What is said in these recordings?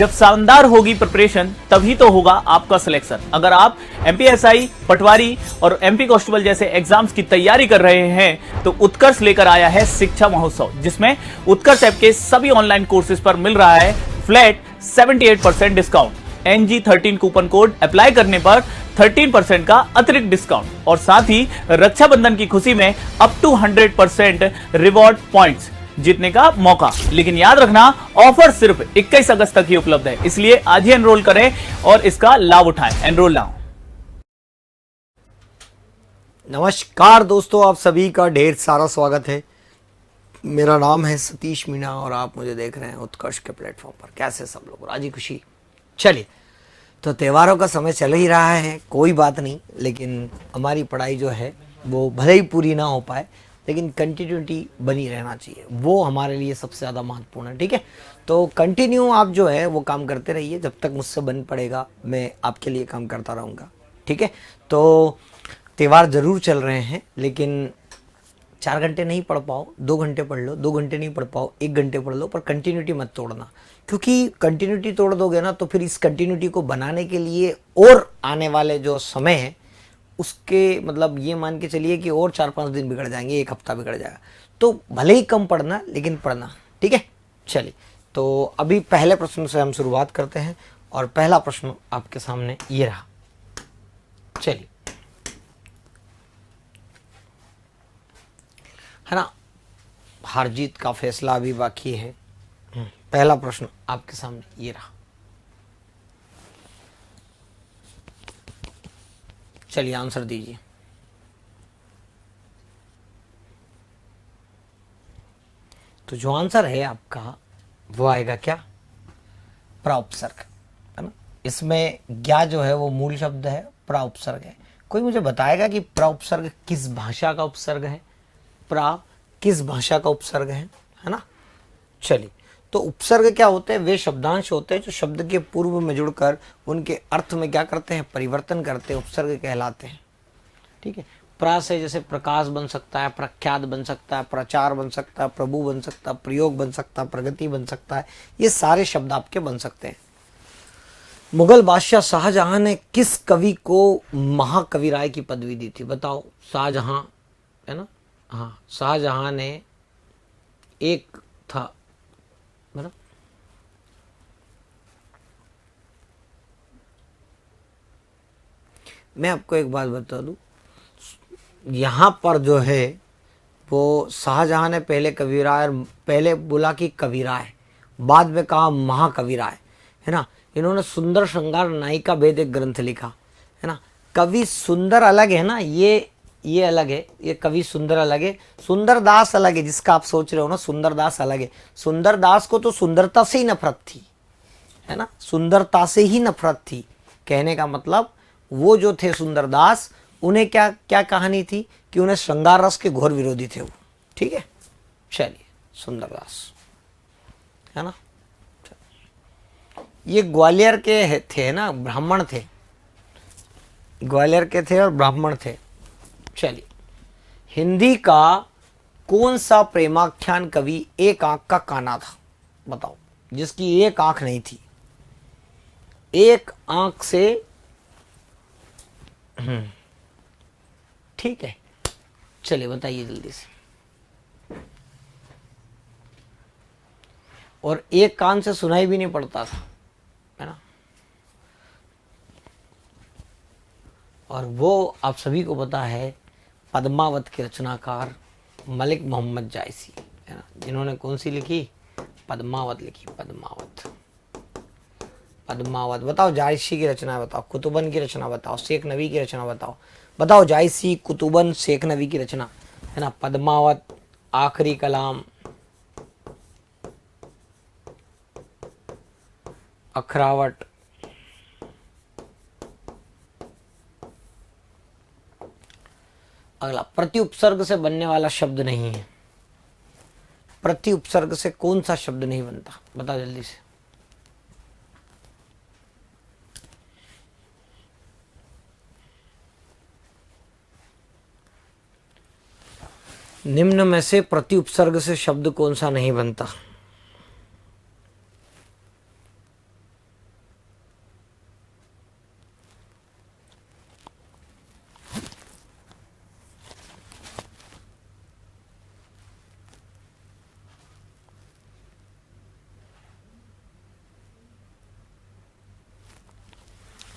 जब शानदार होगी प्रिपरेशन तभी तो होगा आपका सिलेक्शन। अगर आप एमपीएसआई, पटवारी और एमपी कांस्टेबल जैसे एग्जाम्स की तैयारी कर रहे हैं तो उत्कर्ष लेकर आया है शिक्षा महोत्सव, जिसमें उत्कर्ष ऐप के सभी ऑनलाइन कोर्सेज पर मिल रहा है flat 78% discount. NG13 coupon code apply करने पर 13% का अतिरिक्त डिस्काउंट और साथ ही रक्षाबंधन की खुशी में अप टू 100% रिवॉर्ड पॉइंट्स जीतने का मौका। लेकिन याद रखना, ऑफर सिर्फ 21 अगस्त तक ही उपलब्ध है, इसलिए आज ही एनरोल करें और इसका लाभ उठाएं। Enrol now. नमस्कार दोस्तों, आप सभी का ढेर सारा स्वागत है। मेरा नाम है सतीश मीणा और आप मुझे देख रहे हैं उत्कर्ष के प्लेटफॉर्म पर। कैसे सब लोग, राजी खुशी? चलिए, तो त्योहारों का समय चल ही रहा है, कोई बात नहीं, लेकिन हमारी पढ़ाई जो है वो भले ही पूरी ना हो पाए लेकिन कंटिन्यूटी बनी रहना चाहिए, वो हमारे लिए सबसे ज़्यादा महत्वपूर्ण है। ठीक है, तो कंटिन्यू आप जो है वो काम करते रहिए, जब तक मुझसे बन पड़ेगा मैं आपके लिए काम करता रहूँगा। ठीक है, तो त्यौहार ज़रूर चल रहे हैं, लेकिन 4 घंटे नहीं पढ़ पाओ, 2 घंटे पढ़ लो, 2 घंटे नहीं पढ़ पाओ 1 घंटे पढ़ लो, पर कंटिन्यूटी मत तोड़ना, क्योंकि कंटिन्यूटी तोड़ दोगे ना तो फिर इस कंटिन्यूटी को बनाने के लिए और आने वाले जो समय है उसके मतलब ये मान के चलिए कि और 4-5 दिन बिगड़ जाएंगे, 1 हफ्ता बिगड़ जाएगा। तो भले ही कम पढ़ना लेकिन पढ़ना। ठीक है, चलिए, तो अभी पहले प्रश्न से हम शुरुआत करते हैं और पहला प्रश्न आपके सामने ये रहा। चलिए, है ना, हार जीत का फैसला अभी बाकी है। पहला प्रश्न आपके सामने ये रहा। चलिए आंसर दीजिए। तो जो आंसर है आपका वो आएगा क्या? प्राउपसर्ग, है ना। इसमें ज्ञा जो है वो मूल शब्द है, प्राउपसर्ग है। कोई मुझे बताएगा कि प्राउपसर्ग किस भाषा का उपसर्ग है? प्रा किस भाषा का उपसर्ग है ना। चलिए, तो उपसर्ग क्या होते हैं? वे शब्दांश होते हैं जो शब्द के पूर्व में जुड़कर उनके अर्थ में क्या करते हैं? परिवर्तन करते हैं, उपसर्ग कहलाते हैं। ठीक है, प्रा से जैसे प्रकाश बन सकता है, प्रख्यात बन सकता है, प्रचार बन सकता है, प्रभु बन सकता है, प्रयोग बन सकता है, प्रगति बन सकता है, ये सारे शब्द आपके बन सकते हैं। मुगल बादशाह शाहजहां ने किस कवि को महाकवि राय की पदवी दी थी? बताओ। शाहजहां, है ना, हाँ, शाहजहां ने एक था, मतलब मैं आपको एक बात बता दूं, यहाँ पर जो है वो शाहजहां ने पहले कविराय, पहले बोला कि कविराय, बाद में कहा महाकविराय, है ना। इन्होंने सुंदर श्रृंगार नायिका भेद एक ग्रंथ लिखा, है ना। कवि सुंदर अलग है ना, ये अलग है, ये कवि सुंदर अलग है, सुंदरदास अलग है, जिसका आप सोच रहे हो ना, सुंदरदास अलग है। सुंदरदास को तो सुंदरता से ही नफरत थी, है ना, सुंदरता से ही नफरत थी। कहने का मतलब वो जो थे सुंदरदास, उन्हें क्या क्या कहानी थी कि उन्हें श्रृंगार रस के घोर विरोधी थे वो। ठीक है, चलिए, सुंदरदास, है ना। ये ग्वालियर के थे ना, ब्राह्मण थे, ग्वालियर के थे और ब्राह्मण थे। चलिए, हिंदी का कौन सा प्रेमाख्यान कवि एक आंख का काना था? बताओ, जिसकी एक आंख नहीं थी, एक आंख से। ठीक है, चलिए बताइए जल्दी से। और एक कान से सुनाई भी नहीं पड़ता था, है ना। और वो आप सभी को पता है, पद्मावत के रचनाकार मलिक मोहम्मद जायसी, है ना, जिन्होंने कौन सी लिखी? पद्मावत लिखी, पद्मावत। पद्मावत, बताओ जायसी की रचना बताओ, कुतुबन की रचना बताओ, शेख नबी की रचना बताओ। बताओ जायसी, कुतुबन, शेख नबी की रचना, है ना। पद्मावत, आखिरी कलाम, अखरावट, अगला प्रति उपसर्ग से बनने वाला शब्द नहीं है। प्रति उपसर्ग से कौन सा शब्द नहीं बनता? बताओ जल्दी से। निम्न में से प्रति उपसर्ग से शब्द कौन सा नहीं बनता?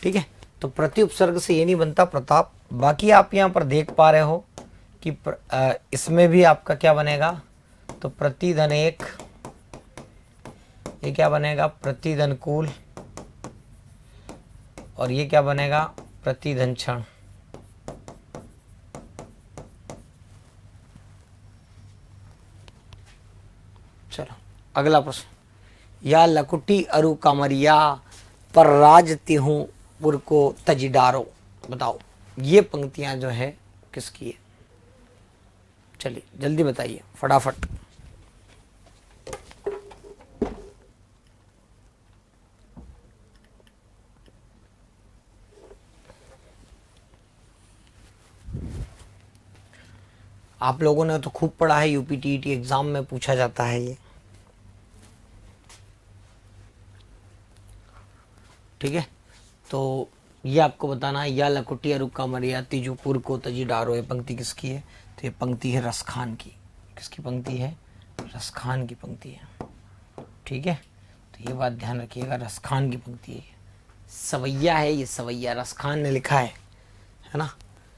ठीक है, तो प्रति उपसर्ग से ये नहीं बनता प्रताप। बाकी आप यहाँ पर देख पा रहे हो कि इसमें भी आपका क्या बनेगा, तो प्रतिधन एक, ये क्या बनेगा प्रतिधन कूल, और ये क्या बनेगा प्रतिधन क्षण। चलो अगला प्रश्न, या लकुटी अरु कामरिया पर राजती हूँ पुर को तजिडारो। बताओ ये पंक्तियां जो है किसकी है? चलिए जल्दी बताइए फटाफट। आप लोगों ने तो खूब पढ़ा है, यूपीटीईटी एग्जाम में पूछा जाता है ये, ठीक है। तो ये आपको बताना है, या लकुटी अरुका मरिया तिजुपुर को तजी डारो, ये पंक्ति किसकी है? तो ये पंक्ति है रसखान की। किसकी पंक्ति है? रसखान की पंक्ति है, ठीक है। तो ये बात ध्यान रखिएगा, रसखान की पंक्ति है। सवैया है ये, सवैया रसखान ने लिखा है ना।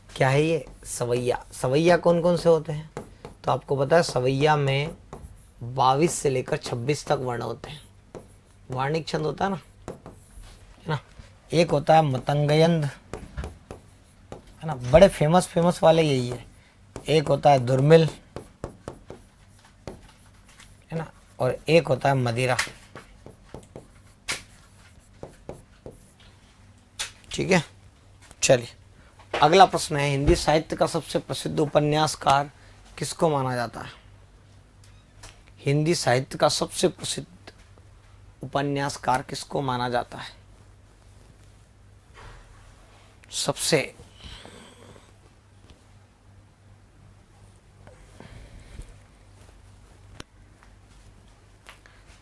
क्या है ये? सवैया। सवैया कौन कौन से होते हैं? तो आपको पता है सवैया में 22 से लेकर 26 तक वर्ण होते हैं। वार्णिक छंद होता है ना। एक होता है मतंगयंद, है ना, बड़े फेमस वाले यही है। एक होता है दुर्मिल, है ना, और एक होता है मदिरा, ठीक है। चलिए अगला प्रश्न है, हिंदी साहित्य का सबसे प्रसिद्ध उपन्यासकार किसको माना जाता है? हिंदी साहित्य का सबसे प्रसिद्ध उपन्यासकार किसको माना जाता है? सबसे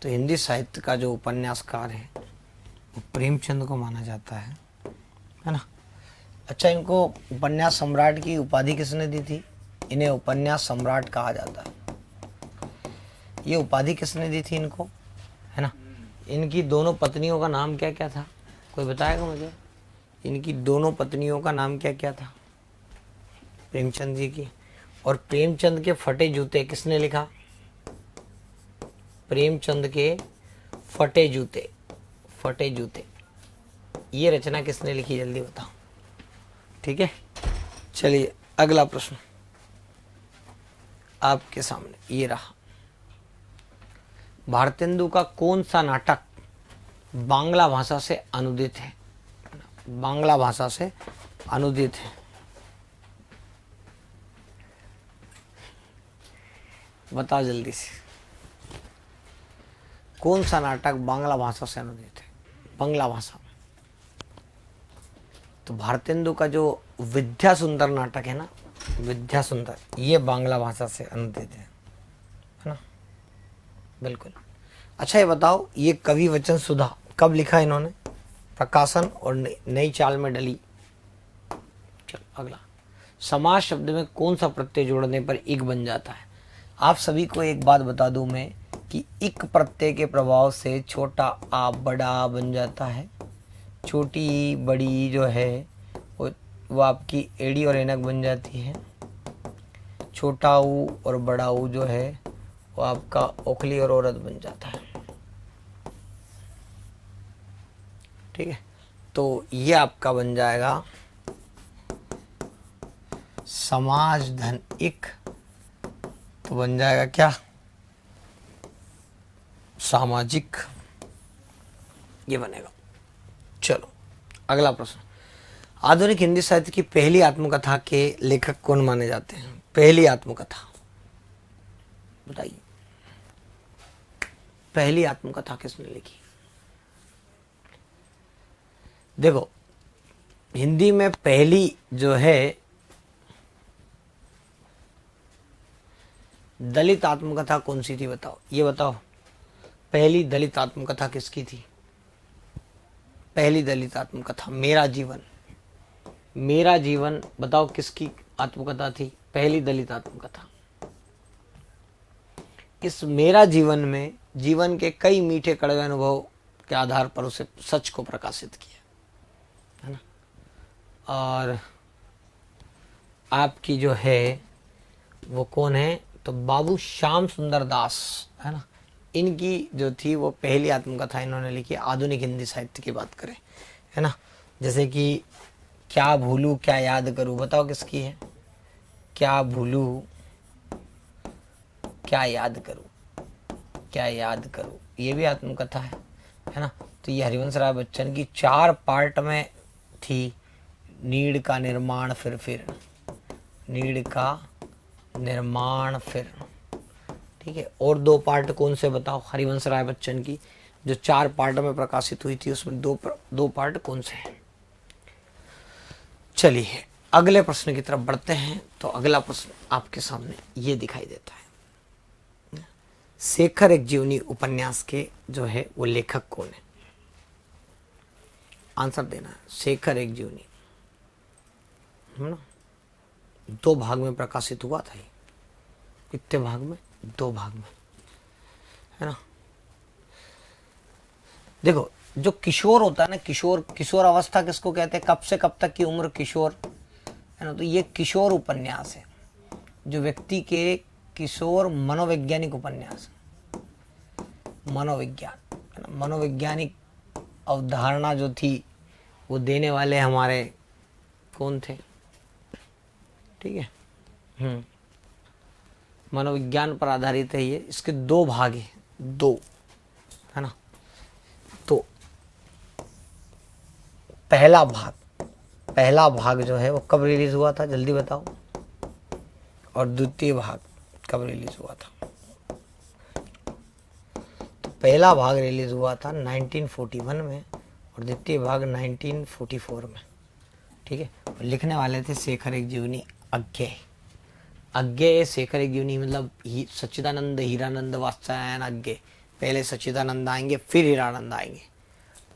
तो हिंदी साहित्य का जो उपन्यासकार है वो प्रेमचंद को माना जाता है ना। अच्छा, इनको उपन्यास सम्राट की उपाधि किसने दी थी? इन्हें उपन्यास सम्राट कहा जाता है। ये उपाधि किसने दी थी इनको, है ना? इनकी दोनों पत्नियों का नाम क्या क्या था? कोई बताएगा मुझे? इनकी दोनों पत्नियों का नाम क्या क्या था प्रेमचंद जी की? और प्रेमचंद के फटे जूते किसने लिखा? प्रेमचंद के फटे जूते, फटे जूते, ये रचना किसने लिखी? जल्दी बताओ, ठीक है। चलिए अगला प्रश्न आपके सामने ये रहा, भारतेंदु का कौन सा नाटक बांग्ला भाषा से अनुदित है? बांग्ला भाषा से अनुदित है, बताओ जल्दी से। कौन सा नाटक बांग्ला भाषा से अनुदित है? बांग्ला भाषा में तो भारतेंदु का जो विद्या सुंदर नाटक है ना, विद्या सुंदर, ये बांग्ला भाषा से अनुदित है ना, बिल्कुल। अच्छा ये बताओ, ये कवि वचन सुधा कब लिखा इन्होंने? प्रकाशन और नई चाल में डली। चलो अगला, समास शब्द में कौन सा प्रत्यय जोड़ने पर इक बन जाता है? आप सभी को एक बात बता दूं मैं कि इक प्रत्यय के प्रभाव से छोटा आ बड़ा आ बन जाता है। छोटी बड़ी जो है वो आपकी एड़ी और ऐनक बन जाती है। छोटा ऊ और बड़ा ऊ जो है वो आपका ओखली और औरत बन जाता है, ठीक है। तो ये आपका बन जाएगा समाज धन इक, तो बन जाएगा क्या? सामाजिक, ये बनेगा। चलो अगला प्रश्न, आधुनिक हिंदी साहित्य की पहली आत्मकथा के लेखक कौन माने जाते हैं? पहली आत्मकथा बताइए, पहली आत्मकथा किसने लिखी? देखो हिंदी में पहली जो है दलित आत्मकथा कौन सी थी? बताओ, ये बताओ, पहली दलित आत्मकथा किसकी थी? पहली दलित आत्मकथा मेरा जीवन। मेरा जीवन बताओ किसकी आत्मकथा थी? पहली दलित आत्मकथा। इस मेरा जीवन में जीवन के कई मीठे कड़वे अनुभव के आधार पर उसे सच को प्रकाशित किया, और आपकी जो है वो कौन है, तो बाबू श्याम सुंदर दास, है ना। इनकी जो थी वो पहली आत्मकथा इन्होंने लिखी आधुनिक हिंदी साहित्य की बात करें, है ना। जैसे कि क्या भूलूं क्या याद करूं, बताओ किसकी है। क्या भूलूं क्या याद करूं, क्या याद करूं, ये भी आत्मकथा है ना। तो ये हरिवंश राय बच्चन की 4 पार्ट में थी। नीड़ का निर्माण फिर नीड़ का निर्माण फिर, ठीक है। और 2 पार्ट कौन से बताओ हरिवंश राय बच्चन की, जो 4 पार्ट में प्रकाशित हुई थी उसमें 2 पार्ट कौन से हैं। चलिए अगले प्रश्न की तरफ बढ़ते हैं। तो अगला प्रश्न आपके सामने ये दिखाई देता है, शेखर एक जीवनी उपन्यास के जो है वो लेखक कौन है। आंसर देना है। शेखर एक जीवनी, है ना, 2 भाग में प्रकाशित हुआ था। ये कितने भाग में, 2 भाग में, है ना। देखो जो किशोर होता है ना, किशोर अवस्था किसको कहते हैं, कब से कब तक की उम्र किशोर, है ना। तो ये किशोर उपन्यास है, जो व्यक्ति के किशोर मनोवैज्ञानिक उपन्यास, मनोविज्ञान, है ना। मनोवैज्ञानिक अवधारणा जो थी वो देने वाले हमारे कौन थे, ठीक है। मनोविज्ञान पर आधारित है ये। इसके 2 भाग हैं, 2, है ना। तो पहला भाग जो है वो कब रिलीज हुआ था, जल्दी बताओ। और द्वितीय भाग कब रिलीज हुआ था। तो पहला भाग रिलीज हुआ था 1941 में और द्वितीय भाग 1944 में, ठीक है। और लिखने वाले थे शेखर एक जीवनी अज्ञेय शेखर एक जीवनी, मतलब सच्चिदानंद हीरानंद वात्स्यायन अज्ञेय। पहले सच्चिदानंद आएंगे फिर हीरानंद आएंगे,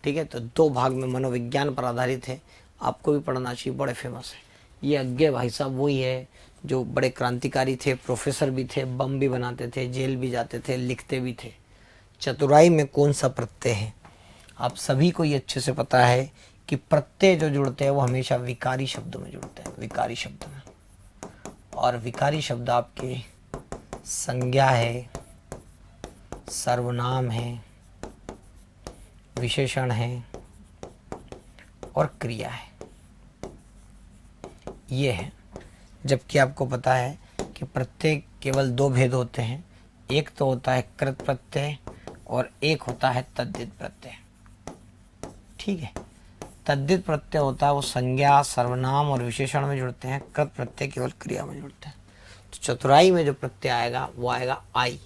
ठीक है। तो 2 भाग में मनोविज्ञान पर आधारित है, आपको भी पढ़ना चाहिए, बड़े फेमस है। ये अज्ञेय भाई साहब वही है जो बड़े क्रांतिकारी थे, प्रोफेसर भी थे, बम भी बनाते थे, जेल भी जाते थे, लिखते भी थे। चतुराई में कौन सा प्रत्यय है, आप सभी को ये अच्छे से पता है कि प्रत्यय जो जुड़ते हैं वो हमेशा विकारी शब्दों में जुड़ते हैं, विकारी शब्द में। और विकारी शब्द आपके संज्ञा है, सर्वनाम है, विशेषण है और क्रिया है, ये है। जबकि आपको पता है कि प्रत्यय केवल 2 भेद होते हैं, एक तो होता है कृत प्रत्यय और एक होता है तद्धित प्रत्यय, ठीक है। तद्धित प्रत्यय होता है वो संज्ञा, सर्वनाम और विशेषण में जुड़ते हैं, कृत प्रत्यय केवल क्रिया में जुड़ते हैं। तो चतुराई में जो प्रत्यय आएगा वो आएगा आई।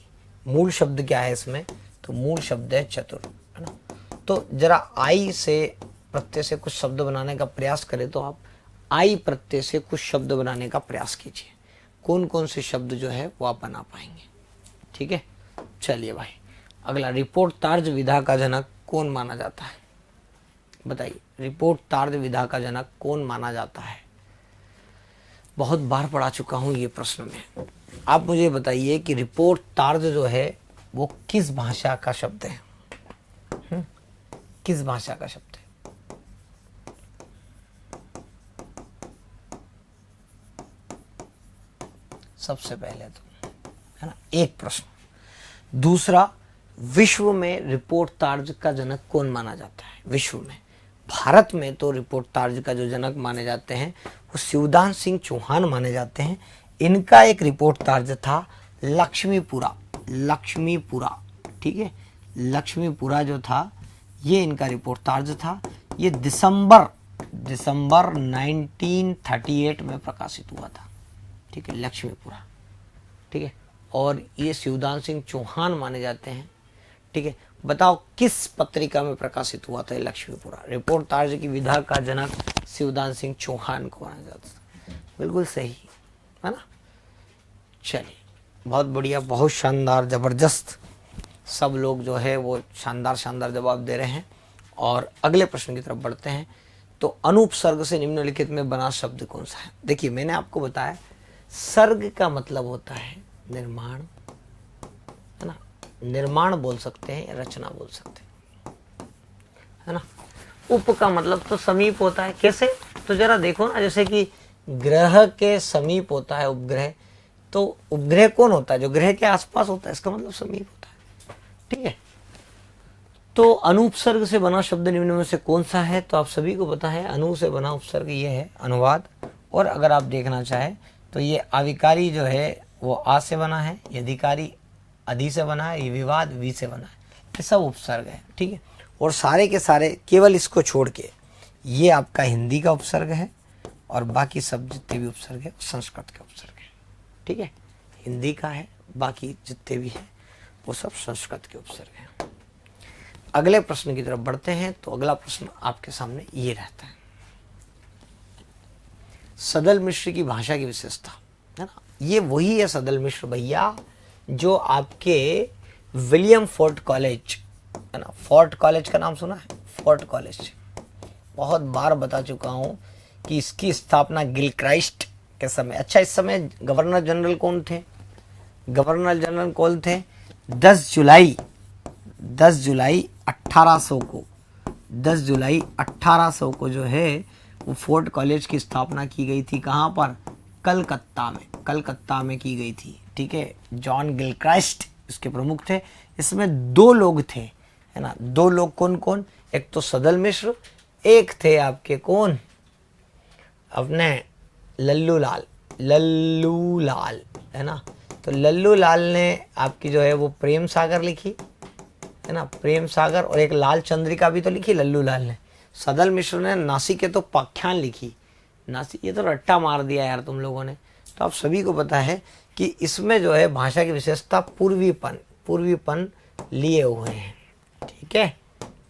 मूल शब्द क्या है इसमें, तो मूल शब्द है चतुर, है ना। तो जरा आई से प्रत्यय से कुछ शब्द बनाने का प्रयास करें, तो आप आई प्रत्यय से कुछ शब्द बनाने का प्रयास कीजिए। कौन कौन से शब्द जो है वो आप बना पाएंगे, ठीक है। चलिए भाई अगला, रिपोर्ट तार्ज विधा का जनक कौन माना जाता है, बताइए। रिपोर्ट तार्ज विधा का जनक कौन माना जाता है। बहुत बार पढ़ा चुका हूं ये प्रश्न में। आप मुझे बताइए कि रिपोर्ट तार्ज जो है वो किस भाषा का शब्द है, किस भाषा का शब्द है। सबसे पहले तो, है ना, एक प्रश्न। दूसरा, विश्व में रिपोर्ट तार्ज का जनक कौन माना जाता है, विश्व में। भारत में तो रिपोर्ट तार्ज का जो जनक माने जाते हैं वो शिवदान सिंह चौहान माने जाते हैं। इनका एक रिपोर्ट तार्ज था लक्ष्मीपुरा, ठीक है। लक्ष्मीपुरा जो था ये इनका रिपोर्ट तार्ज था। ये दिसंबर 1938 में प्रकाशित हुआ था, ठीक है, लक्ष्मीपुरा, ठीक है। और ये शिवदान सिंह चौहान माने जाते हैं, ठीक है। बताओ किस पत्रिका में प्रकाशित हुआ था लक्ष्मीपुरा। रिपोर्ट तार्ज की विधा का जनक शिवदान सिंह चौहान को माना जाता था, बिल्कुल सही, है ना। चलिए बहुत बढ़िया, बहुत शानदार, जबरदस्त, सब लोग जो है वो शानदार जवाब दे रहे हैं। और अगले प्रश्न की तरफ बढ़ते हैं। तो अनुपसर्ग से निम्नलिखित में बना शब्द कौन सा है। देखिए मैंने आपको बताया सर्ग का मतलब होता है निर्माण, है ना। निर्माण बोल सकते हैं या रचना बोल सकते हैं, है ना। उप का मतलब तो समीप होता है, कैसे, तो जरा देखो ना, जैसे कि ग्रह के समीप होता है उपग्रह, तो उपग्रह कौन होता है? जो ग्रह के आसपास होता है, इसका मतलब समीप होता है। ठीक है, तो अनुपसर्ग से बना शब्द निम्न में से कौन सा है? तो आप सभी को पता है, अनु से बना उपसर्ग ये है अनुवाद। और अगर आप देखना चाहें तो ये आविकारी जो है वो आ से बना है, ये अधिकारी अधि से बना है, ये विवाद वी से बना है। ये सब उपसर्ग है। ठीक है, और सारे के सारे केवल इसको छोड़ के ये आपका हिंदी का उपसर्ग है, और बाकी सब जितने भी उपसर्ग है संस्कृत के उपसर्ग है। ठीक है, हिंदी का है, बाकी जितने भी हैं वो सब संस्कृत के उपसर्ग हैं। अगले प्रश्न की तरफ बढ़ते हैं। तो अगला प्रश्न आपके सामने ये रहता है, सदल मिश्र की भाषा की विशेषता, है ना। ये वही है सदल मिश्र भैया जो आपके विलियम फोर्ट कॉलेज, है ना, फोर्ट कॉलेज का नाम सुना है? फोर्ट कॉलेज बहुत बार बता चुका हूं कि इसकी स्थापना गिलक्राइस्ट के समय, अच्छा इस समय गवर्नर जनरल कौन थे? गवर्नर जनरल कौन थे? 10 जुलाई 1800 को, 10 जुलाई 1800 को जो है वो फोर्ट कॉलेज की स्थापना की गई थी। कहाँ पर? कलकत्ता में की गई थी। ठीक है, जॉन गिलक्राइस्ट इसके प्रमुख थे। इसमें 2 लोग थे, है ना। 2 लोग कौन कौन? एक तो सदल मिश्र, एक थे आपके कौन? अपने लल्लू लाल, है ना। तो लल्लू लाल ने आपकी जो है वो प्रेम सागर लिखी, है ना, प्रेम सागर, और एक लाल चंद्रिका भी तो लिखी लल्लू लाल ने। सदल मिश्र ने नासिक तो पाख्यान लिखी। नासिक, ये तो रट्टा मार दिया यार तुम लोगों ने। तो आप सभी को पता है कि इसमें जो है भाषा की विशेषता पूर्वीपन लिए हुए हैं। ठीक है,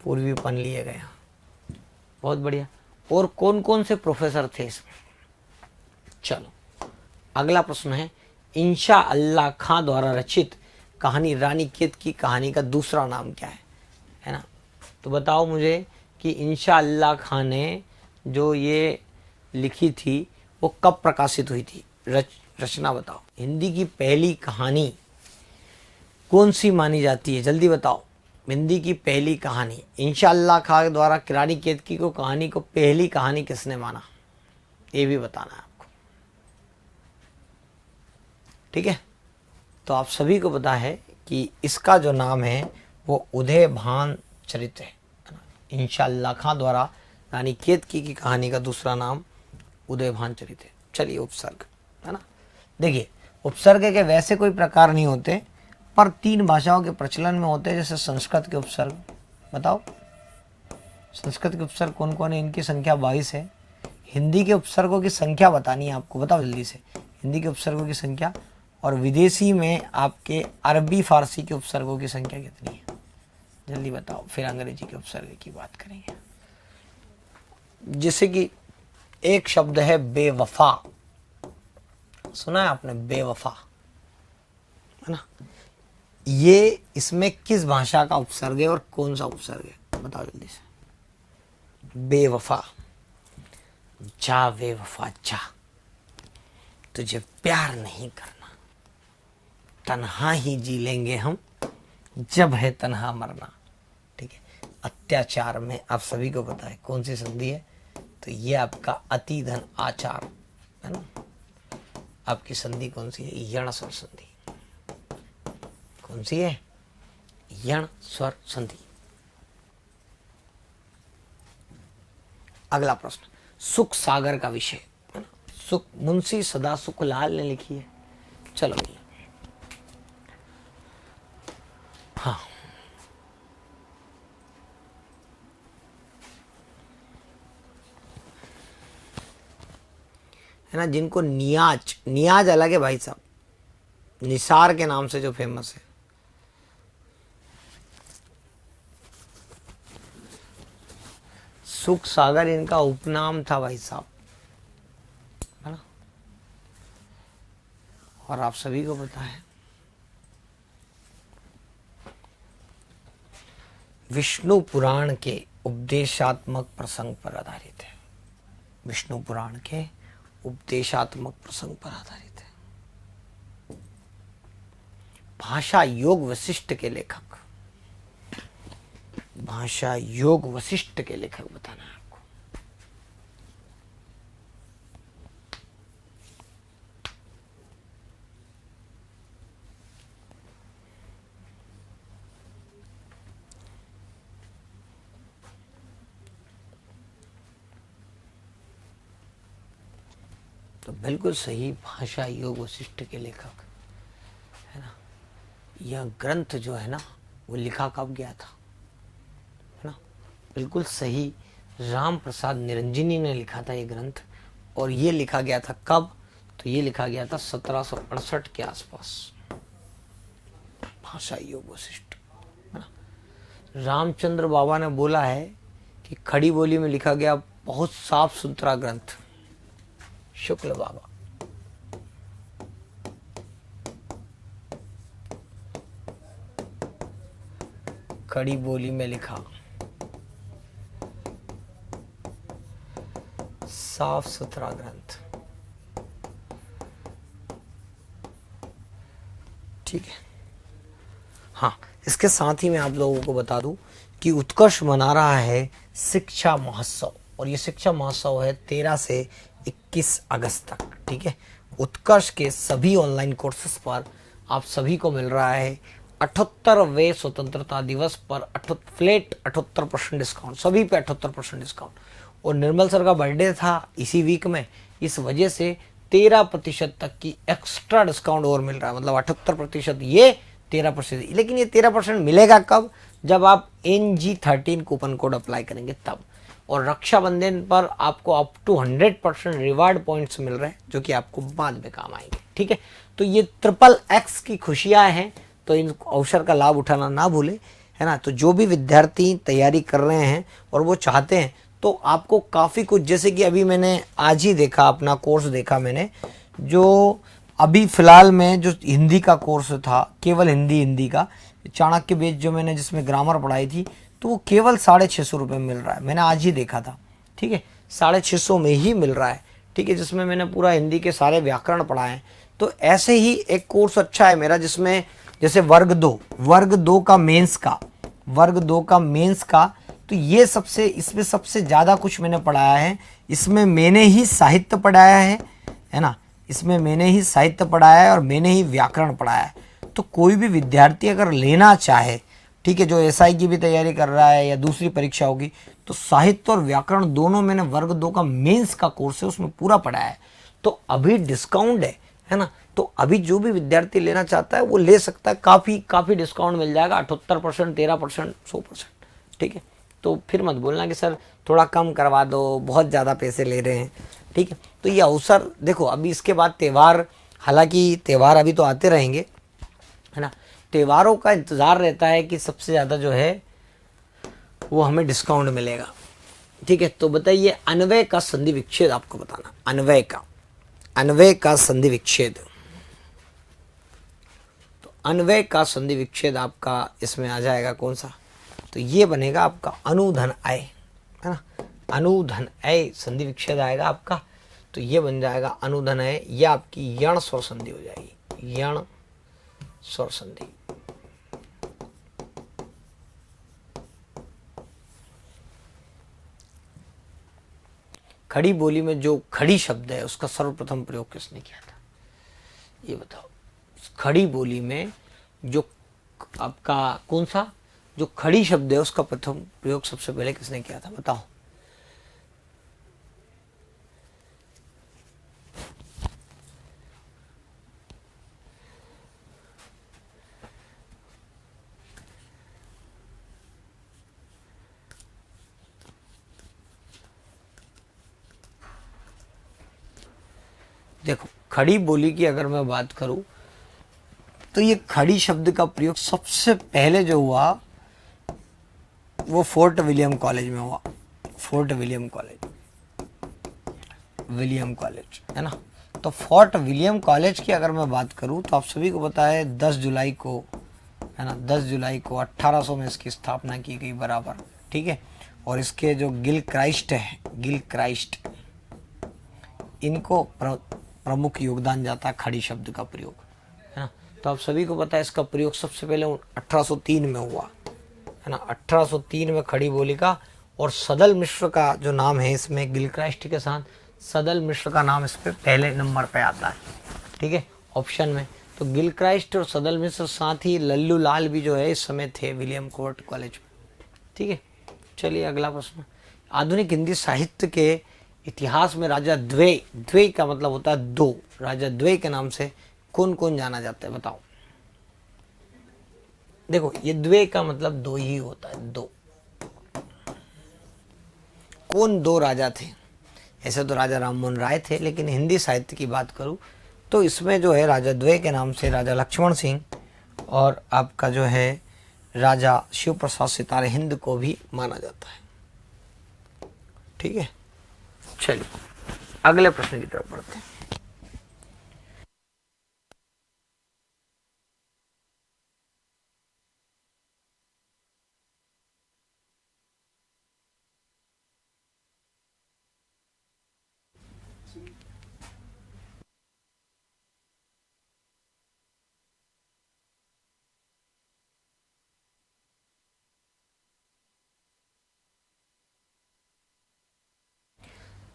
पूर्वीपन लिए गए, बहुत बढ़िया। और कौन कौन से प्रोफेसर थे इसमें? चलो अगला प्रश्न है, इंशा अल्लाह खां द्वारा रचित कहानी रानी केत की कहानी का दूसरा नाम क्या है ना। तो बताओ मुझे कि इंशा अल्लाह खां ने जो ये लिखी थी वो कब प्रकाशित हुई थी? रचना बताओ। हिंदी की पहली कहानी कौन सी मानी जाती है? जल्दी बताओ। हिंदी की पहली कहानी इंशा अल्लाह खां द्वारा रानी केत की को कहानी को पहली कहानी किसने माना? ये भी बताना है आपको। ठीक है, तो आप सभी को पता है कि इसका जो नाम है वो उदयभान चरित है। इंशा अल्लाह खां द्वारा रानी केत की कहानी का दूसरा नाम उदयभान चरित है। चलिए उपसर्ग, है ना। देखिए उपसर्ग के वैसे कोई प्रकार नहीं होते, पर 3 भाषाओं के प्रचलन में होते हैं। जैसे संस्कृत के उपसर्ग, बताओ संस्कृत के उपसर्ग कौन कौन है? इनकी संख्या 22 है। हिंदी के उपसर्गों की संख्या बतानी है आपको, बताओ जल्दी से हिंदी के उपसर्गों की संख्या। और विदेशी में आपके अरबी फारसी के उपसर्गों की संख्या कितनी है? जल्दी बताओ, फिर अंग्रेजी के उपसर्ग की बात करेंगे। जैसे कि एक शब्द है बेवफा, सुना है आपने? बेवफा, है ना। ये इसमें किस भाषा का उपसर्ग है और कौन सा उपसर्ग है? बताओ जल्दी से। बेवफा, जा बेवफा जा, तुझे प्यार नहीं करना, तन्हा ही जी लेंगे हम, जब है तन्हा मरना। ठीक है, अत्याचार में आप सभी को पता है कौन सी संधि है? तो ये आपका अति धन आचार, है ना। आपकी संधि कौन सी है? यण स्वर संधि। कौन सी है? यण स्वर संधि। अगला प्रश्न, सुख सागर का विषय, है ना। सुख मुंशी सदा सुख लाल ने लिखी है। चलो भैया, हाँ है ना, जिनको नियाज अलग है भाई साहब, निसार के नाम से जो फेमस है। सुख सागर इनका उपनाम था भाई साहब, है ना। और आप सभी को पता है विष्णु पुराण के उपदेशात्मक प्रसंग पर आधारित है। विष्णु पुराण के उपदेशात्मक प्रसंग पर आधारित है। भाषा योग वशिष्ठ के लेखक, भाषा योग वशिष्ठ के लेखक बताना है आपको। तो बिल्कुल सही, भाषा योग वशिष्ठ के लेखक, है ना। यह ग्रंथ जो है ना वो लिखा कब गया था, है ना, बिल्कुल सही, राम प्रसाद निरंजनी ने लिखा था ये ग्रंथ। और ये लिखा गया था कब, तो ये लिखा गया था 1768 के आसपास, भाषा योग वशिष्ठ, है ना। रामचंद्र बाबा ने बोला है कि खड़ी बोली में लिखा गया बहुत साफ सुथरा ग्रंथ, शुक्ल बाबा। खड़ी बोली में लिखा साफ सुथरा ग्रंथ, ठीक है। हाँ, इसके साथ ही मैं आप लोगों को बता दूं कि उत्कर्ष मना रहा है शिक्षा महोत्सव, और ये शिक्षा महोत्सव है 13 से 21 अगस्त तक, ठीक है। उत्कर्ष के सभी ऑनलाइन कोर्सेज पर आप सभी को मिल रहा है 78वें स्वतंत्रता दिवस पर फ्लैट 78% डिस्काउंट, सभी पे 78% डिस्काउंट। और निर्मल सर का बर्थडे था इसी वीक में, इस वजह से 13% तक की एक्स्ट्रा डिस्काउंट और मिल रहा है, मतलब 78% ये 13%। लेकिन ये 13% मिलेगा कब, जब आप NG13 कूपन कोड अप्लाई करेंगे तब। और रक्षाबंधन पर आपको अप टू 100% रिवार्ड पॉइंट्स मिल रहे हैं, जो कि आपको बाद में काम आएंगे, ठीक है। तो ये XXX की खुशियां हैं, तो इन अवसर का लाभ उठाना ना भूलें, है ना। तो जो भी विद्यार्थी तैयारी कर रहे हैं और वो चाहते हैं, तो आपको काफ़ी कुछ, जैसे कि अभी मैंने आज ही देखा, अपना कोर्स देखा मैंने, जो अभी फ़िलहाल में जो हिंदी का कोर्स था, केवल हिंदी का चाणक्य बेच, जो मैंने जिसमें ग्रामर पढ़ाई थी, तो वो केवल 650 रुपये मिल रहा है। मैंने आज ही देखा था, ठीक है, 650 में ही मिल रहा है, ठीक है, जिसमें मैंने पूरा हिंदी के सारे व्याकरण पढ़ाए हैं। तो ऐसे ही एक कोर्स अच्छा है मेरा, जिसमें जैसे वर्ग दो का मेंस का, तो ये सबसे, इसमें सबसे ज़्यादा कुछ मैंने पढ़ाया है। इसमें मैंने ही साहित्य पढ़ाया है ना, इसमें मैंने ही साहित्य पढ़ाया है और मैंने ही व्याकरण पढ़ाया है। तो कोई भी विद्यार्थी अगर लेना चाहे, ठीक है, जो SI की भी तैयारी कर रहा है या दूसरी परीक्षा होगी, तो साहित्य और व्याकरण दोनों मैंने वर्ग 2 का मेंस का कोर्स है उसमें पूरा पढ़ाया है। तो अभी डिस्काउंट है ना, तो अभी जो भी विद्यार्थी लेना चाहता है वो ले सकता है, काफ़ी डिस्काउंट मिल जाएगा, 78%, 13%, 100%, ठीक है। तो फिर मत बोलना कि सर थोड़ा कम करवा दो, बहुत ज़्यादा पैसे ले रहे हैं, ठीक है। तो ये अवसर देखो, अभी इसके बाद त्यौहार, हालांकि त्यौहार अभी तो आते रहेंगे, है ना, त्योहारों का इंतज़ार रहता है कि सबसे ज़्यादा जो है वो हमें डिस्काउंट मिलेगा, ठीक है। तो बताइए, अन्वय का संधि विच्छेद आपको बताना, अन्वय का संधि विच्छेद, तो अन्वय का संधि विच्छेद आपका इसमें आ जाएगा कौन सा, तो ये बनेगा आपका अनुधन आय, है ना, अनुधन आय संधि विच्छेद आएगा आपका, तो ये बन जाएगा अनुधन आय, ये आपकी यण स्वर संधि हो जाएगी, यण स्वर संधि। खड़ी बोली में जो खड़ी शब्द है उसका सर्वप्रथम प्रयोग किसने किया था, ये बताओ। खड़ी बोली में जो आपका कौन सा जो खड़ी शब्द है उसका प्रथम प्रयोग सबसे पहले किसने किया था, बताओ। देखो, खड़ी बोली की अगर मैं बात करूं, तो ये खड़ी शब्द का प्रयोग सबसे पहले जो हुआ वो फोर्ट विलियम कॉलेज में हुआ, फोर्ट विलियम कॉलेज, है ना। तो फोर्ट विलियम कॉलेज की अगर मैं बात करूं, तो आप सभी को पता है 10 जुलाई को, है ना, 10 जुलाई को 1800 में इसकी स्थापना की गई बराबर, ठीक है। और इसके जो गिल क्राइस्ट इनको प्रमुख योगदान जाता है खड़ी शब्द का प्रयोग, है ना। तो आप सभी को पता है इसका प्रयोग सबसे पहले 1803 में हुआ, है ना, 1803 में खड़ी बोली का। और सदल मिश्र का जो नाम है इसमें गिलक्राइस्ट के साथ सदल मिश्र का नाम इस पे पहले नंबर पे आता है, ठीक है, ऑप्शन में। तो गिलक्राइस्ट और सदल मिश्र, साथ ही लल्लू लाल भी जो है इस समय थे विलियम कोर्ट कॉलेज में, ठीक है। चलिए अगला प्रश्न, आधुनिक हिंदी साहित्य के इतिहास में राजा द्वे, द्वे का मतलब होता है दो, राजा द्वे के नाम से कौन कौन जाना जाता है बताओ। देखो ये द्वे का मतलब दो ही होता है, दो। कौन दो राजा थे? ऐसे तो राजा राममोहन राय थे, लेकिन हिंदी साहित्य की बात करूं तो इसमें जो है राजा द्वे के नाम से राजा लक्ष्मण सिंह और आपका जो है राजा शिव प्रसाद सितारे हिंद को भी माना जाता है। ठीक है, चलिए अगले प्रश्न की तरफ बढ़ते हैं।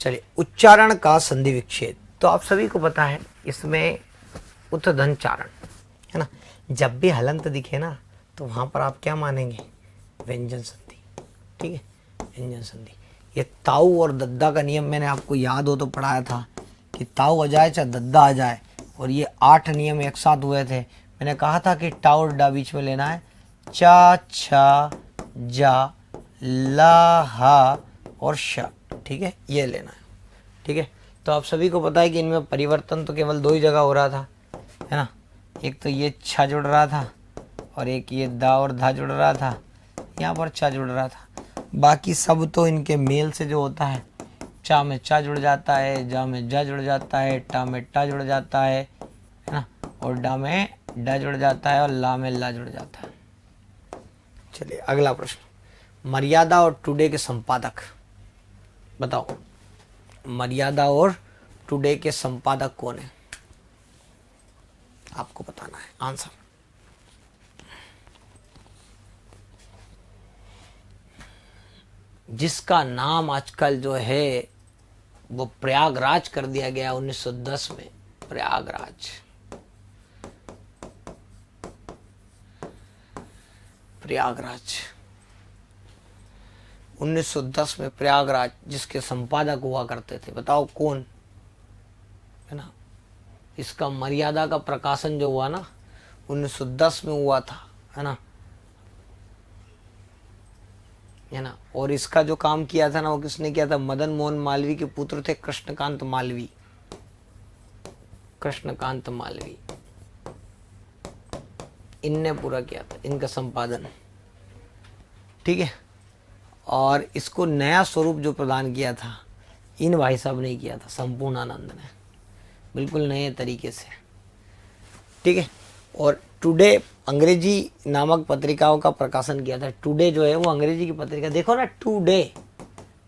चलिए, उच्चारण का संधि विच्छेद। तो आप सभी को पता है इसमें उत्तधन चारण है ना। जब भी हलंत दिखे ना तो वहां पर आप क्या मानेंगे? व्यंजन संधि। ठीक है, व्यंजन संधि। ये ताऊ और दद्दा का नियम मैंने आपको याद हो तो पढ़ाया था कि ताऊ आ जाए चाहे दद्दा आ जाए, और ये 8 नियम एक साथ हुए थे। मैंने कहा था कि टा और डा बीच में लेना है, चा छा जा ला हा और श। ठीक है, ये लेना है। ठीक है, तो आप सभी को पता है कि इनमें परिवर्तन तो केवल 2 ही जगह हो रहा था, है ना। एक तो ये छा जुड़ रहा था और एक ये दा और धा जुड़ रहा था, यहाँ पर चा जुड़ रहा था। बाकी सब तो इनके मेल से जो होता है, चा में चा जुड़ जाता है, जा में जा जुड़ जाता है, टा में टा जुड़ जाता है ना, और डा में डा जुड़ जाता है और ला में ला जुड़ जाता है। चलिए अगला प्रश्न, मर्यादा और टुडे के संपादक बताओ। मर्यादा और टुडे के संपादक कौन है? आपको बताना है आंसर। जिसका नाम आजकल जो है वो प्रयागराज कर दिया गया 1910 में। प्रयागराज, प्रयागराज 1910 में प्रयागराज, जिसके संपादक हुआ करते थे, बताओ कौन है ना। इसका मर्यादा का प्रकाशन जो हुआ ना 1910 में हुआ था, है ना, है ना। और इसका जो काम किया था ना वो किसने किया था? मदन मोहन मालवीय के पुत्र थे कृष्णकांत मालवीय। कृष्णकांत मालवीय, इनने पूरा किया था, इनका संपादन। ठीक है, और इसको नया स्वरूप जो प्रदान किया था इन भाई साहब ने किया था, संपूर्ण आनंद ने, बिल्कुल नए तरीके से। ठीक है, और टुडे अंग्रेजी नामक पत्रिकाओं का प्रकाशन किया था। टुडे जो है वो अंग्रेजी की पत्रिका, देखो ना, टुडे,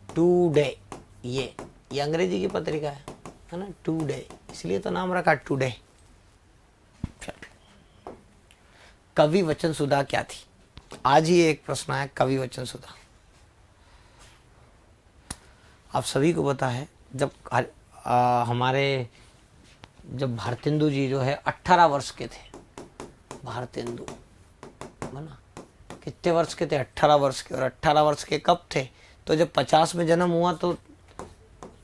टुडे ये अंग्रेजी की पत्रिका है ना, टुडे, इसलिए तो नाम रखा टुडे। कवि वचन सुधा क्या थी? आज ही एक प्रश्न आया, कवि वचन सुधा। आप सभी को पता है जब हमारे जब भारतेंदु जी जो है 18 वर्ष के थे, भारतेंदु बना कितने वर्ष के थे? 18 वर्ष के। और 18 वर्ष के कब थे? तो जब 50 में जन्म हुआ तो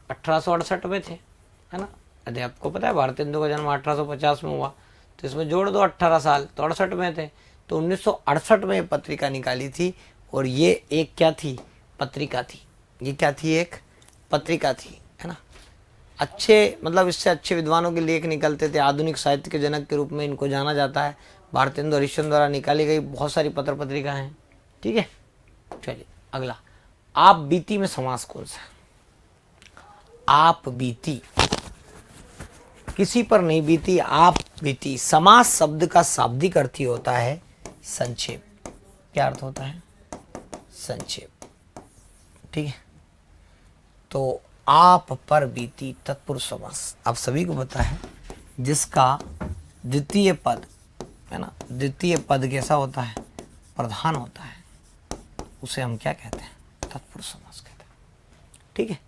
1868 में थे, है ना। यदि आपको पता है भारतेंदु का जन्म 1850 में हुआ, तो इसमें जोड़ दो 18 साल, तो 68 में थे। तो 1968 में ये पत्रिका निकाली थी, और ये एक क्या थी? पत्रिका थी। ये क्या थी? एक पत्रिका थी, है ना। अच्छे, मतलब इससे अच्छे विद्वानों के लेख निकलते थे। आधुनिक साहित्य के जनक के रूप में इनको जाना जाता है। भारतेंदु हरिश्चंद्र द्वारा निकाली गई बहुत सारी पत्र पत्रिका हैं। ठीक है, चलिए अगला, आप बीती में समास कौन सा? आप बीती, किसी पर नहीं बीती, आप बीती। समास शब्द का शाब्दिक अर्थ ही होता है संक्षेप। क्या अर्थ होता है? संक्षेप। ठीक है, तो आप पर बीती तत्पुरुष समास। आप सभी को पता है जिसका द्वितीय पद, है ना, द्वितीय पद कैसा होता है? प्रधान होता है, उसे हम क्या कहते हैं? तत्पुरुष समास कहते हैं। ठीक है,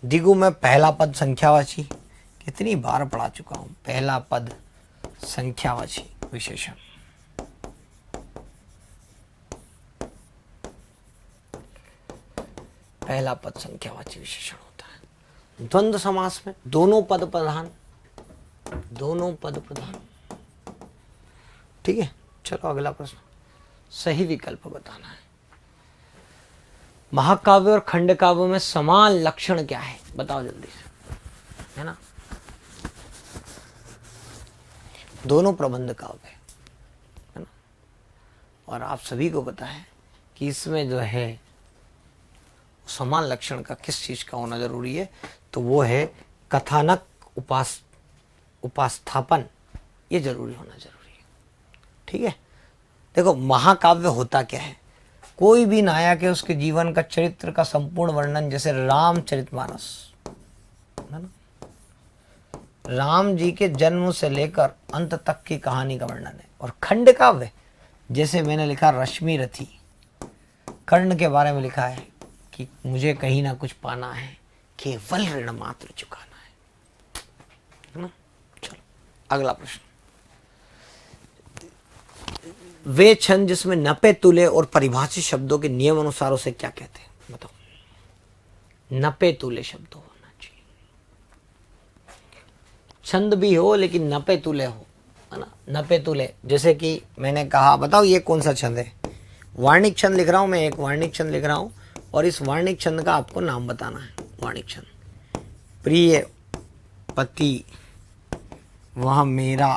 दिगु में पहला पद संख्यावाची, कितनी बार पढ़ा चुका हूं, पहला पद संख्यावाची विशेषण। पहला पद संख्यावाची विशेषण होता है। द्वंद्व समास में दोनों पद प्रधान, दोनों पद प्रधान। ठीक है, चलो अगला प्रश्न, सही विकल्प बताना है। महाकाव्य और खंड काव्य में समान लक्षण क्या है, बताओ जल्दी से, है ना। दोनों प्रबंध काव्य है ना, और आप सभी को पता है कि इसमें जो है समान लक्षण का किस चीज का होना जरूरी है, तो वो है कथानक उपास्थापन, ये जरूरी होना जरूरी है। ठीक है, देखो महाकाव्य होता क्या है, कोई भी नायक है उसके जीवन का चरित्र का संपूर्ण वर्णन, जैसे रामचरितमानस है ना, राम जी के जन्म से लेकर अंत तक की कहानी का वर्णन है। और खंड काव्य जैसे मैंने लिखा रश्मि रथी, कर्ण के बारे में लिखा है कि मुझे कहीं ना कुछ पाना है, केवल ऋण मात्र चुकाना है ना। चलो अगला प्रश्न, वे छंद जिसमें नपे तुले और परिभाषित शब्दों के नियम अनुसार उसे क्या कहते हैं, बताओ। नपे तुले शब्द होना चाहिए, छंद भी हो लेकिन नपे तुले हो, है ना। नपे तुले जैसे कि मैंने कहा, बताओ ये कौन सा छंद है, वार्णिक छंद लिख रहा हूं मैं, एक वार्णिक छंद लिख रहा हूं और इस वार्णिक छंद का आपको नाम बताना है। वार्णिक छंद, प्रिय पति वह मेरा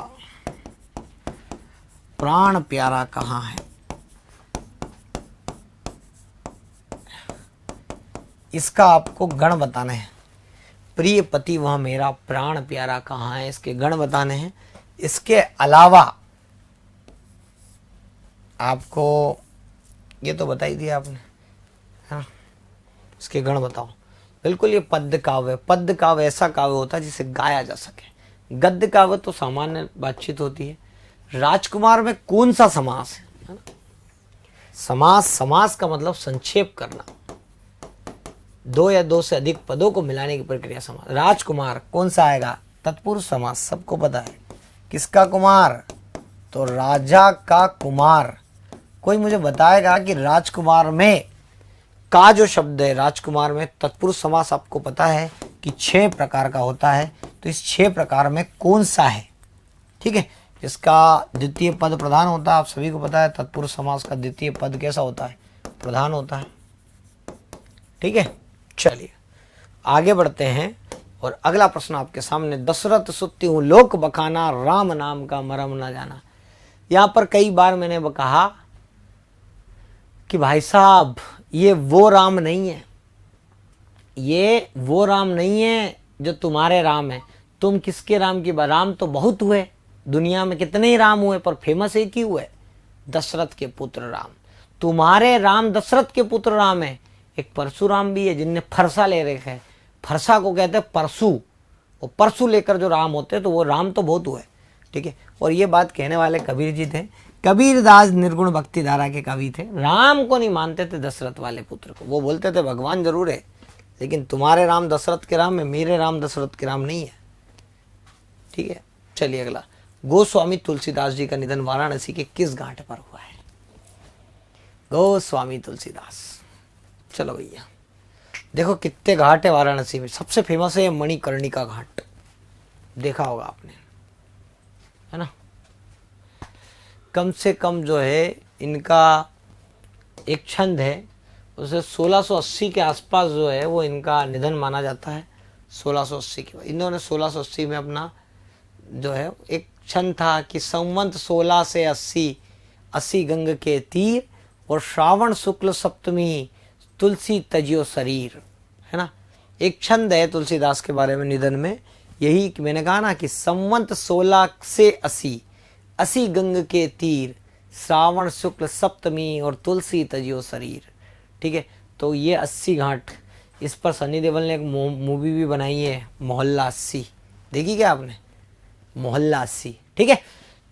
प्राण प्यारा कहाँ है, इसका आपको गण बताने हैं। प्रिय पति वह मेरा प्राण प्यारा कहाँ है, इसके गण बताने हैं। इसके अलावा आपको ये तो बता ही दिया आपने, है ना, इसके गण बताओ। बिल्कुल, ये पद्य काव्य, पद्य काव्य ऐसा काव्य होता है जिसे गाया जा सके। गद्य काव्य तो सामान्य बातचीत होती है। राजकुमार में कौन सा समास है ना, समास, समास का मतलब संक्षेप करना, दो या दो से अधिक पदों को मिलाने की प्रक्रिया समास। राजकुमार कौन सा आएगा, तत्पुरुष समास, सबको पता है। किसका कुमार, तो राजा का कुमार। कोई मुझे बताएगा कि राजकुमार में का जो शब्द है, राजकुमार में तत्पुरुष समास आपको पता है कि 6 प्रकार का होता है, तो इस 6 प्रकार में कौन सा है। ठीक है, इसका द्वितीय पद प्रधान होता है, आप सभी को पता है। तत्पुरुष समास का द्वितीय पद कैसा होता है, प्रधान होता है। ठीक है, चलिए आगे बढ़ते हैं और अगला प्रश्न आपके सामने। दशरथ सुत्ती हूँ लोक बखाना, राम नाम का मरम न जाना। यहां पर कई बार मैंने कहा कि भाई साहब ये वो राम नहीं है, ये वो राम नहीं है जो तुम्हारे राम है। तुम किसके राम की बात, राम तो बहुत हुए दुनिया में, कितने ही राम हुए पर फेमस एक ही हुए, दशरथ के पुत्र राम। तुम्हारे राम दशरथ के पुत्र राम है। एक परशुराम भी है जिनने फरसा ले रखे है, फरसा को कहते हैं परशु, वो परशु लेकर जो राम होते हैं, तो वो राम तो बहुत हुए। ठीक है, और ये बात कहने वाले कबीर जी थे। कबीरदास निर्गुण भक्ति धारा के कवि थे, राम को नहीं मानते थे दशरथ वाले पुत्र को। वो बोलते थे भगवान जरूर है लेकिन तुम्हारे राम दशरथ के राम है, मेरे राम दशरथ के राम नहीं है। ठीक है, चलिए अगला। गोस्वामी तुलसीदास जी का निधन वाराणसी के किस घाट पर हुआ है, गोस्वामी तुलसीदास। चलो भैया देखो कितने घाट है वाराणसी में, सबसे फेमस है मणिकर्णिका घाट, देखा होगा आपने, है ना। कम से कम जो है इनका एक छंद है, उसे 1680 के आसपास जो है वो इनका निधन माना जाता है। 1680 के बाद इन्होंने 1680 में अपना जो है एक छंद था कि संवत 16 से 80 गंग के तीर और श्रावण शुक्ल सप्तमी तुलसी तजियो शरीर, है ना। एक छंद है तुलसीदास के बारे में निधन में, यही कि मैंने कहा ना कि संवत 16 से 80 गंग के तीर, श्रावण शुक्ल सप्तमी और तुलसी तजियो शरीर। ठीक है, तो ये 80 घाट, इस पर सनी देओल ने एक मूवी भी बनाई है मोहल्ला 80, देखी क्या आपने, मोहल्ला 80। ठीक है,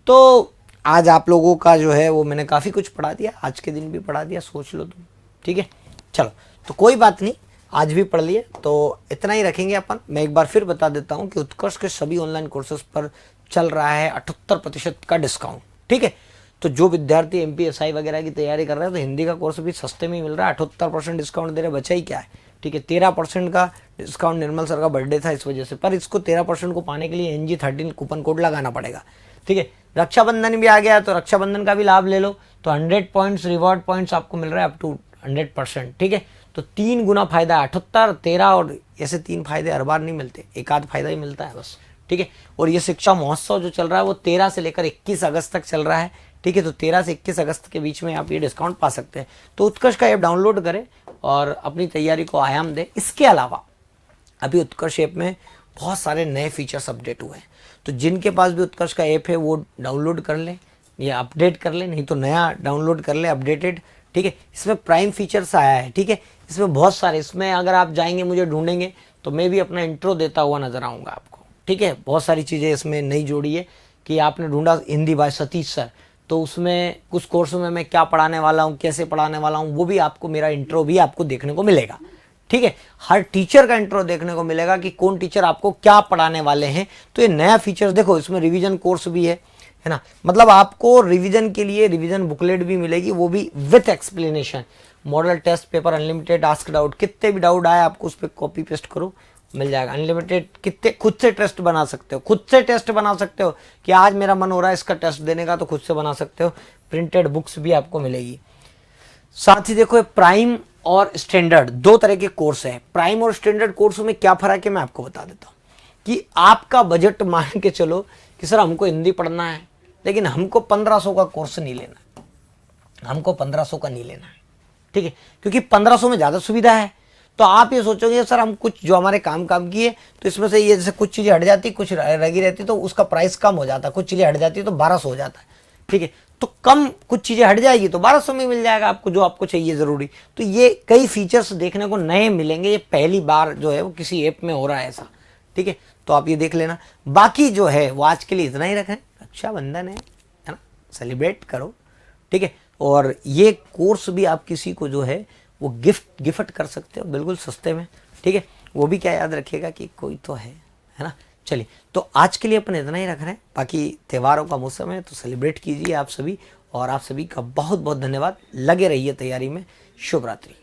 तो आज आप लोगों का जो है वो मैंने काफ़ी कुछ पढ़ा दिया, आज के दिन भी पढ़ा दिया, सोच लो तुम। ठीक है, चलो तो कोई बात नहीं, आज भी पढ़ लिए तो इतना ही रखेंगे अपन। मैं एक बार फिर बता देता हूँ कि उत्कर्ष के सभी ऑनलाइन कोर्सेज पर चल रहा है 78% का डिस्काउंट। ठीक है, तो जो विद्यार्थी MPSI वगैरह की तैयारी कर रहे हैं तो हिंदी का कोर्स भी सस्ते में मिल रहा है, 78% डिस्काउंट दे रहे, बचा ही क्या है। ठीक है, 13% का डिस्काउंट, निर्मल सर का बर्थडे था इस वजह से, पर इसको 13% को पाने के लिए NG13 कूपन कोड लगाना पड़ेगा। ठीक है, रक्षाबंधन भी आ गया तो रक्षाबंधन का भी लाभ ले लो, तो 100 पॉइंट्स रिवॉर्ड पॉइंट्स आपको मिल रहा है अप टू 100%। ठीक है, तो 3 गुना फायदा, 78, 13 और ऐसे 3 फायदे हर बार नहीं मिलते, एक आध फायदा ही मिलता है बस। ठीक है, और ये शिक्षा महोत्सव जो चल रहा है वो 13 से लेकर 21 अगस्त तक चल रहा है। ठीक है, तो 13 से 21 अगस्त के बीच में आप ये डिस्काउंट पा सकते हैं। तो उत्कर्ष का ऐप डाउनलोड करें और अपनी तैयारी को आयाम दें। इसके अलावा अभी उत्कर्ष ऐप में बहुत सारे नए फीचर्स अपडेट हुए हैं, तो जिनके पास भी उत्कर्ष का ऐप है वो डाउनलोड कर लें या अपडेट कर लें, नहीं तो नया डाउनलोड कर लें अपडेटेड। ठीक है, इसमें प्राइम फीचर्स आया है। ठीक है, इसमें बहुत सारे, इसमें अगर आप जाएंगे मुझे ढूंढेंगे तो मैं भी अपना इंट्रो देता हुआ नजर आऊँगा आपको। ठीक है, बहुत सारी चीज़ें इसमें नई जोड़ी है कि आपने ढूंढा हिंदी बाय सतीश सर, तो उसमें कुछ कोर्स में मैं क्या पढ़ाने वाला हूँ, कैसे पढ़ाने वाला हूँ, वो भी आपको, मेरा इंट्रो भी आपको देखने को मिलेगा। ठीक है, हर टीचर का इंट्रो देखने को मिलेगा कि कौन टीचर आपको क्या पढ़ाने वाले हैं। तो ये नया फीचर्स देखो, इसमें रिवीजन कोर्स भी है ना, मतलब आपको रिवीजन के लिए रिवीजन बुकलेट भी मिलेगी, वो भी with explanation, model test paper unlimited, ask doubt, कितने भी डाउट आए आपको उस पर कॉपी पेस्ट करो मिल जाएगा, अनलिमिटेड, कितने खुद से टेस्ट बना सकते हो, खुद से टेस्ट बना सकते हो कि आज मेरा मन हो रहा है इसका टेस्ट देने का, तो खुद से बना सकते हो। प्रिंटेड बुक्स भी आपको मिलेगी। साथ ही देखो, प्राइम और स्टैंडर्ड 2 तरह के कोर्स है। प्राइम और स्टैंडर्ड कोर्स में क्या फर्क है मैं आपको बता देता हूँ कि आपका बजट मान के चलो कि सर हमको हिंदी पढ़ना है लेकिन हमको 1500 का कोर्स नहीं लेना है, हमको 1500 का नहीं लेना है। ठीक है, क्योंकि 1500 में ज़्यादा सुविधा है। तो आप ये सोचोगे सर हम कुछ जो हमारे काम किए तो इसमें से ये जैसे कुछ चीज़ें हट जाती, कुछ लगी रहती तो उसका प्राइस कम हो जाता, कुछ चीज़ें हट जाती तो 1200 हो जाता है। ठीक है, तो कम कुछ चीज़ें हट जाएगी तो 1200 में मिल जाएगा आपको जो आपको चाहिए ज़रूरी। तो ये कई फीचर्स देखने को नए मिलेंगे, ये पहली बार जो है वो किसी ऐप में हो रहा है ऐसा। ठीक है, तो आप ये देख लेना। बाकी जो है वो आज के लिए इतना ही रखें, रक्षाबंधन है ना, सेलिब्रेट करो। ठीक है, और ये कोर्स भी आप किसी को जो है वो गिफ्ट कर सकते हो बिल्कुल सस्ते में। ठीक है, वो भी क्या याद रखिएगा कि कोई तो है ना। चलिए, तो आज के लिए अपन इतना ही रख रहे हैं, बाकी त्योहारों का मौसम है तो सेलिब्रेट कीजिए आप सभी, और आप सभी का बहुत बहुत धन्यवाद। लगे रहिए तैयारी में। शुभ रात्रि।